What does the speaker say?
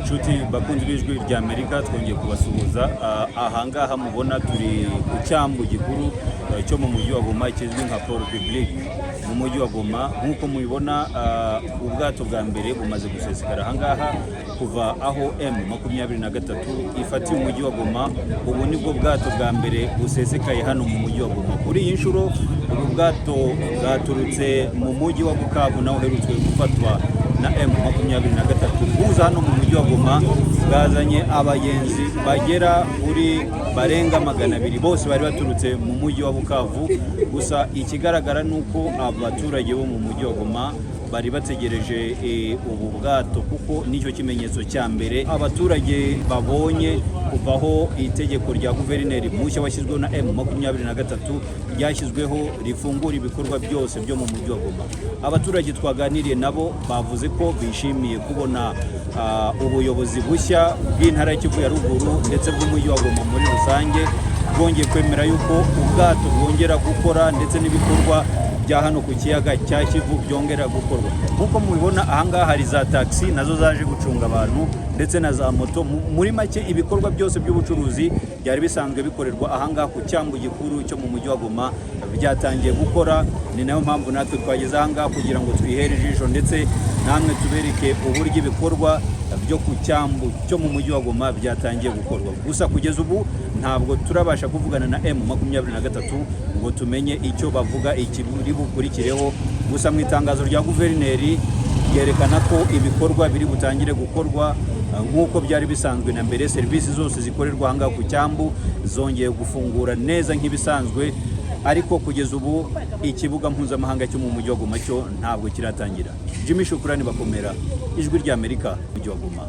Nshuti bakunzi b'ijwi rya Amerika twongeye kubasuhuza. Ahangaha mubona turi ku cyambu gikuru cyo mu mujyi wa Goma kizwi nka Port Public mu mujyi wa Goma. Nk'uko mubibona ubwato bwa mbere bumaze gusesekara ahangaha kuva aho M23 ifatiye umujyi wa Goma. Ubu nibwo bwato bwa mbere busesekaye hano mu mujyi wa Goma. Kuri iyi nshuro ubu bwato bwaturutse mu mujyi wa Bukavu naho uherutswe gufatwa na M23 buza hano mu mujyi wa Goma. Bwazanye abagenzi bagera kuri barenga 200 bose bari baturutse mu mujyi wa Bukavu. Gusa ikigaragara nuko abaturage bo mu mujyi wa Goma bari bategereje ubu bwato kuko nicyo kimenyetso cya mbere abaturage babonye kuvaho itegeko rya guverineri mushya washyizweho na M23 ryashyizweho rifungura ibikorwa byose byo mu mujyi wa Goma. Abaturage twaganiriye nabo bavuze ko bishimiye kubona ubuyobozi bushya bw'intara y'Kivu ya ruguru ndetse bw'umujyi wa Goma muri rusange bwongeye kwemera yuko ubwato bwongera gukora ndetse n'ibikorwa bya hano ku kiyaga cya Kivu byongera gukorwa. Nkuko mubibona ahangaha hari za taxi nazo zaje gucunga abantu ndetse na za moto. Muri make ibikorwa byose by'ubucuruzi byari bisanzwe bikorerwa ahangaha ku cyambu gikuru cyo mu mujyi wa Goma byatangiye gukora. Ni nayo mpamvu natwe twageze ahangaha kugira ngo twihere ijisho ndetse namwe tubereke uburyo ibikorwa byo ku cyambu cyo mu mujyi wa Goma byatangiye gukorwa. Gusa kugeza ubu ntabwo turabasha kuvugana na M23 ngo tumenye icyo bavuga ikiburi bukurikireho. Gusa mu itangazo rya guverineri yerekana ko ibikorwa biri butangire gukorwa nk'uko byari bisanzwe na mbere. Serivisi zose zikorerwa ahangaha ku cyambu zongeye gufungura neza nk'ibisanzwe, ariko kugeza ubu ikibuga mpuzamahanga cyo mu mujyi wa Goma cyo ntabwo kiratangira. Jimmy Shukrani Bakomera, ijwi rya Amerika, mujyi wa Goma.